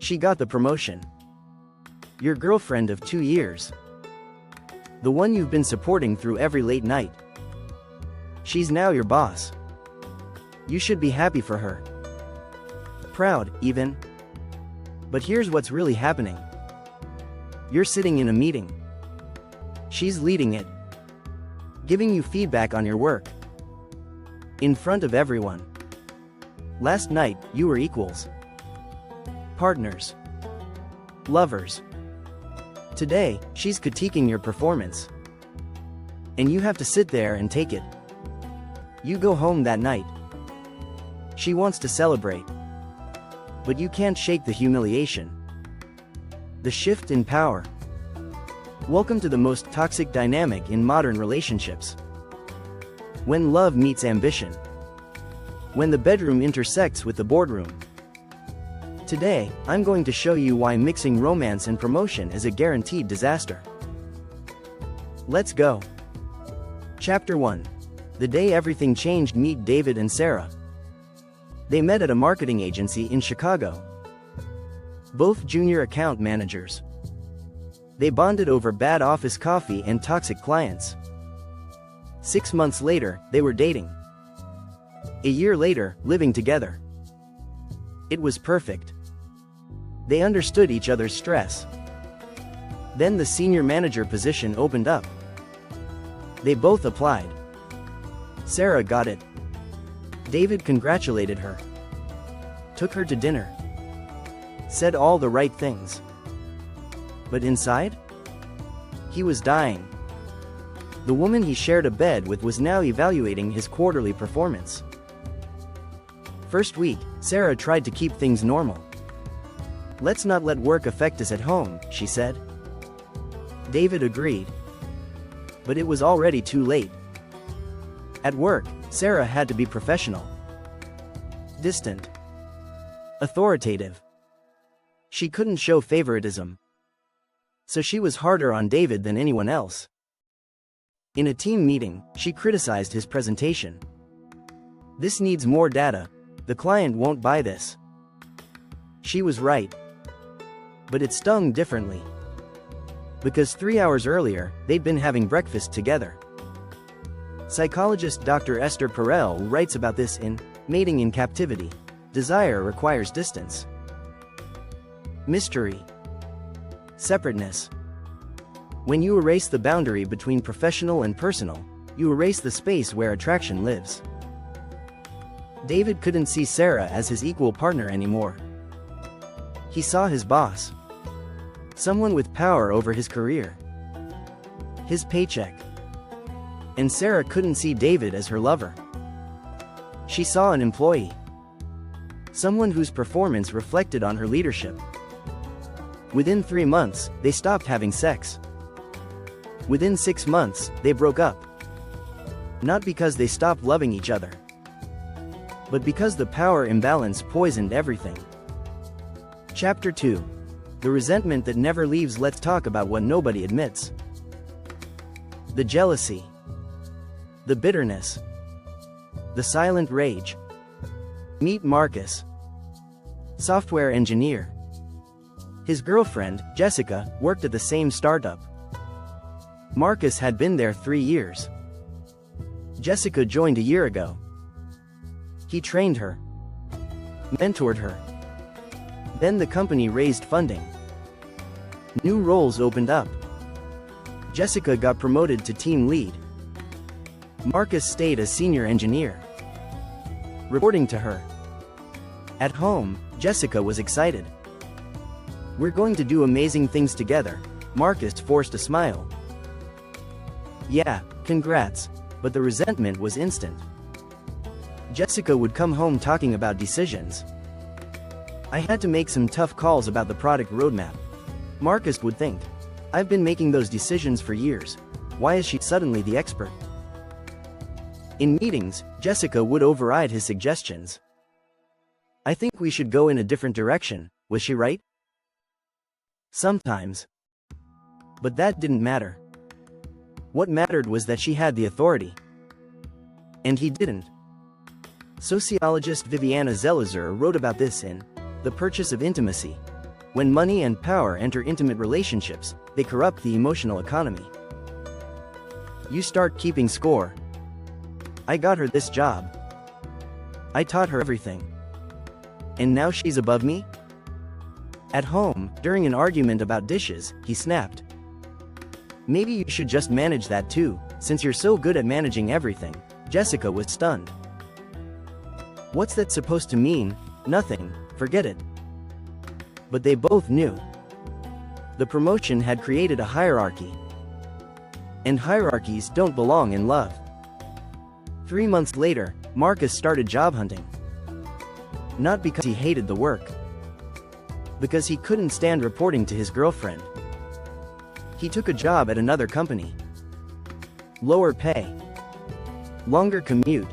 She got the promotion. Your girlfriend of 2 years. The one you've been supporting through every late night. She's now your boss. You should be happy for her. Proud, even. But here's what's really happening. You're sitting in a meeting. She's leading it. Giving you feedback on your work. In front of everyone. Last night, you were equals. Partners. Lovers. Today, she's critiquing your performance. And you have to sit there and take it. You go home that night. She wants to celebrate. But you can't shake the humiliation. The shift in power. Welcome to the most toxic dynamic in modern relationships. When love meets ambition. When the bedroom intersects with the boardroom. Today, I'm going to show you why mixing romance and promotion is a guaranteed disaster. Let's go. Chapter 1. The day everything changed. Meet David and Sarah. They met at a marketing agency in Chicago. Both junior account managers. They bonded over bad office coffee and toxic clients. 6 months later, they were dating. A year later, living together. It was perfect. They understood each other's stress. Then the senior manager position opened up. They both applied. Sarah got it. David congratulated her. Took her to dinner. Said all the right things. But inside? He was dying. The woman he shared a bed with was now evaluating his quarterly performance. First week, Sarah tried to keep things normal. Let's not let work affect us at home, she said. David agreed. But it was already too late. At work, Sarah had to be professional. Distant. Authoritative. She couldn't show favoritism. So she was harder on David than anyone else. In a team meeting, she criticized his presentation. This needs more data. The client won't buy this. She was right. But it stung differently. Because 3 hours earlier, they'd been having breakfast together. Psychologist Dr. Esther Perel writes about this in Mating in Captivity. Desire requires distance. Mystery. Separateness. When you erase the boundary between professional and personal, you erase the space where attraction lives. David couldn't see Sarah as his equal partner anymore. He saw his boss. Someone with power over his career. His paycheck. And Sarah couldn't see David as her lover. She saw an employee. Someone whose performance reflected on her leadership. Within 3 months, they stopped having sex. Within 6 months, they broke up. Not because they stopped loving each other, but because the power imbalance poisoned everything. Chapter 2. The resentment that never leaves. Let's talk about what nobody admits. The jealousy. The bitterness. The silent rage. Meet Marcus. Software engineer. His girlfriend, Jessica, worked at the same startup. Marcus had been there 3 years. Jessica joined a year ago. He trained her. Mentored her. Then the company raised funding. New roles opened up. Jessica got promoted to team lead. Marcus stayed as senior engineer. Reporting to her. At home, Jessica was excited. We're going to do amazing things together. Marcus forced a smile. Yeah, congrats, but the resentment was instant. Jessica would come home talking about decisions. I had to make some tough calls about the product roadmap. Marcus would think. I've been making those decisions for years. Why is she suddenly the expert? In meetings, Jessica would override his suggestions. I think we should go in a different direction, was she right? Sometimes. But that didn't matter. What mattered was that she had the authority. And he didn't. Sociologist Viviana Zelizer wrote about this in The Purchase of Intimacy. When money and power enter intimate relationships, they corrupt the emotional economy. You start keeping score. I got her this job. I taught her everything. And now she's above me? At home, during an argument about dishes, he snapped. Maybe you should just manage that too, since you're so good at managing everything. Jessica was stunned. What's that supposed to mean? Nothing, forget it. But they both knew. The promotion had created a hierarchy. And hierarchies don't belong in love. 3 months later, Marcus started job hunting. Not because he hated the work. Because he couldn't stand reporting to his girlfriend. He took a job at another company. Lower pay. Longer commute.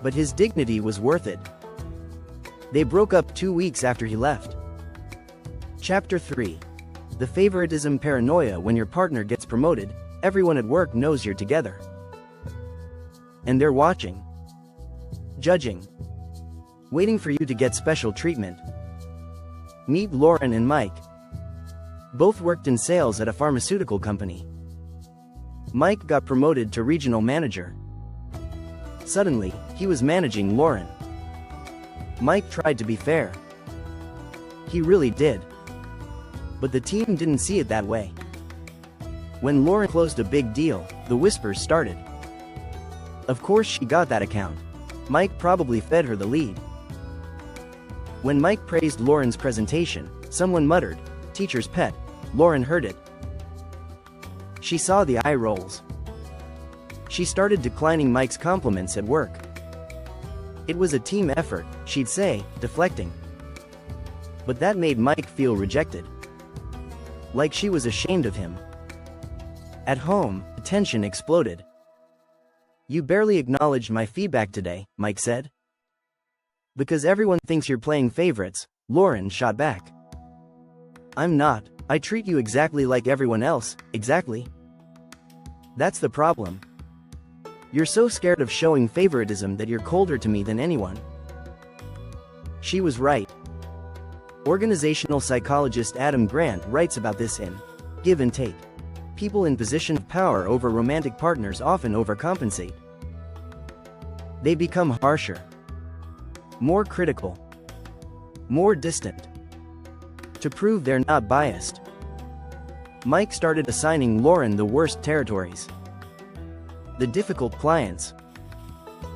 But his dignity was worth it. They broke up 2 weeks after he left. Chapter 3. The favoritism paranoia. When your partner gets promoted, everyone at work knows you're together. And they're watching. Judging. Waiting for you to get special treatment. Meet Lauren and Mike. Both worked in sales at a pharmaceutical company. Mike got promoted to regional manager. Suddenly, he was managing Lauren. Mike tried to be fair. He really did. But the team didn't see it that way. When Lauren closed a big deal, the whispers started. Of course she got that account. Mike probably fed her the lead. When Mike praised Lauren's presentation, someone muttered, "Teacher's pet." Lauren heard it. She saw the eye rolls. She started declining Mike's compliments at work. It was a team effort, she'd say, deflecting. But that made Mike feel rejected. Like she was ashamed of him. At home, tension exploded. You barely acknowledged my feedback today, Mike said. Because everyone thinks you're playing favorites, Lauren shot back. I'm not. I treat you exactly like everyone else, exactly. That's the problem. You're so scared of showing favoritism that you're colder to me than anyone. She was right. Organizational psychologist Adam Grant writes about this in Give and Take. People in position of power over romantic partners often overcompensate. They become harsher, more critical, more distant. To prove they're not biased, Mike started assigning Lauren the worst territories, the difficult clients,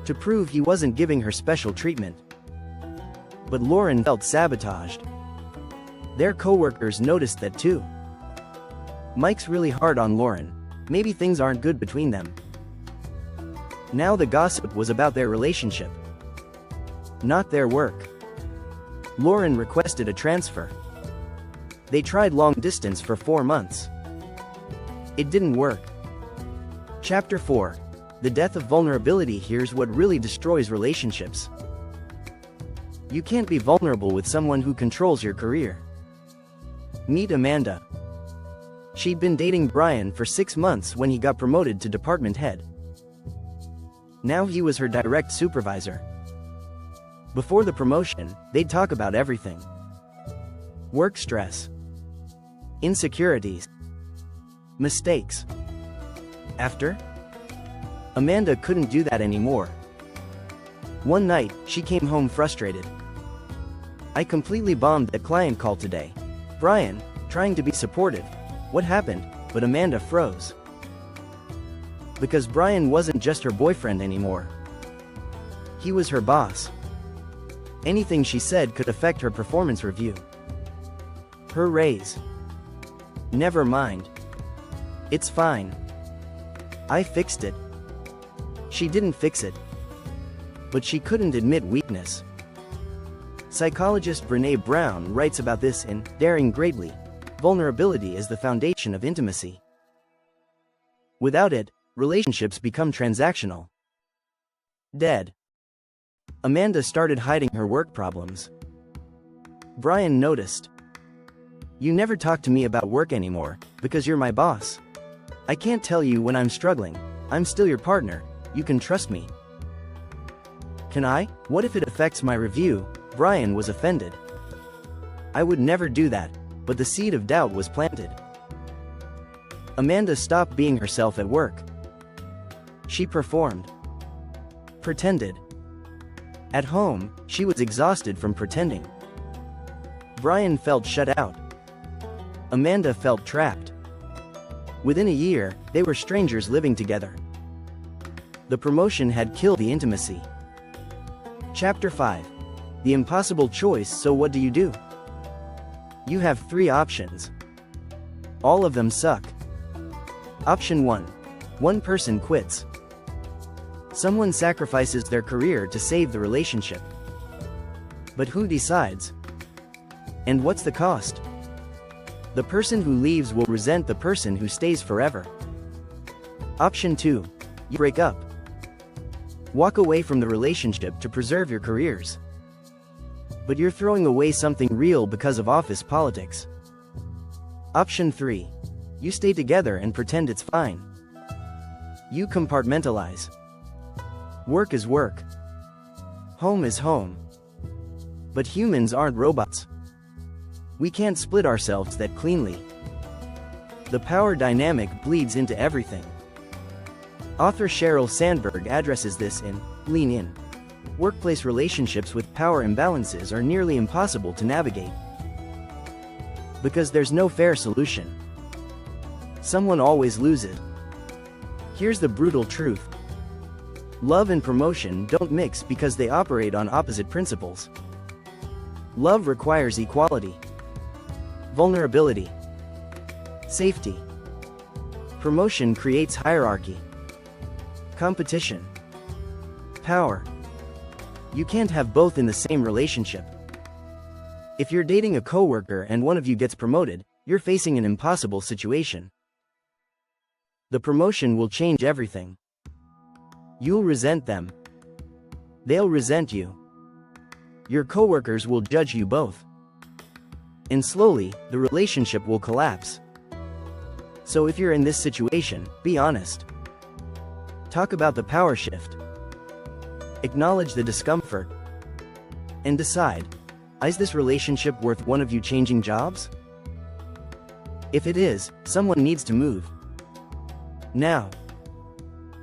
to prove he wasn't giving her special treatment. But Lauren felt sabotaged. Their coworkers noticed that too. Mike's really hard on Lauren. Maybe things aren't good between them. Now the gossip was about their relationship, not their work. Lauren requested a transfer. They tried long distance for 4 months. It didn't work. Chapter 4. The death of vulnerability. Here's what really destroys relationships. You can't be vulnerable with someone who controls your career. Meet Amanda. She'd been dating Brian for 6 months when he got promoted to department head. Now he was her direct supervisor. Before the promotion, they'd talk about everything. Work stress, insecurities, mistakes. After? Amanda couldn't do that anymore. One night, she came home frustrated. I completely bombed that client call today. Brian, trying to be supportive. What happened? But Amanda froze. Because Brian wasn't just her boyfriend anymore. He was her boss. Anything she said could affect her performance review. Her raise. Never mind. It's fine. I fixed it. She didn't fix it. But she couldn't admit weakness. Psychologist Brené Brown writes about this in Daring Greatly. Vulnerability is the foundation of intimacy. Without it, relationships become transactional. Dead. Amanda started hiding her work problems. Brian noticed. You never talk to me about work anymore, because you're my boss. I can't tell you when I'm struggling. I'm still your partner. You can trust me. Can I? What if it affects my review? Brian was offended. I would never do that, but the seed of doubt was planted. Amanda stopped being herself at work. She performed. Pretended. At home, she was exhausted from pretending. Brian felt shut out. Amanda felt trapped. Within a year, they were strangers living together. The promotion had killed the intimacy. Chapter 5. The impossible choice. So what do? You have 3 options. All of them suck. Option 1. One person quits. Someone sacrifices their career to save the relationship. But who decides? And what's the cost? The person who leaves will resent the person who stays forever. Option 2. You break up. Walk away from the relationship to preserve your careers. But you're throwing away something real because of office politics. Option 3. You stay together and pretend it's fine. You compartmentalize. Work is work. Home is home. But humans aren't robots. We can't split ourselves that cleanly. The power dynamic bleeds into everything. Author Sheryl Sandberg addresses this in Lean In. Workplace relationships with power imbalances are nearly impossible to navigate. Because there's no fair solution. Someone always loses. Here's the brutal truth. Love and promotion don't mix because they operate on opposite principles. Love requires equality, vulnerability, safety. Promotion creates hierarchy, competition, power. You can't have both in the same relationship. If you're dating a coworker and one of you gets promoted, you're facing an impossible situation. The promotion will change everything. You'll resent them. They'll resent you. Your coworkers will judge you both. And slowly, the relationship will collapse. So if you're in this situation, be honest. Talk about the power shift. Acknowledge the discomfort. And decide, is this relationship worth one of you changing jobs? If it is, someone needs to move. Now.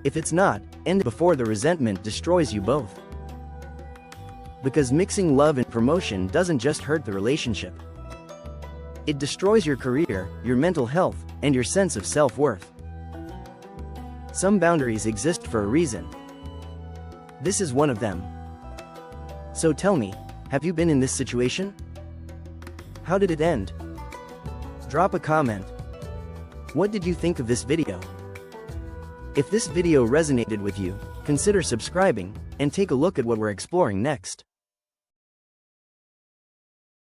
If it's not, end before the resentment destroys you both. Because mixing love and promotion doesn't just hurt the relationship. It destroys your career, your mental health, and your sense of self-worth. Some boundaries exist for a reason. This is one of them. So tell me, have you been in this situation? How did it end? Drop a comment. What did you think of this video? If this video resonated with you, consider subscribing, and take a look at what we're exploring next.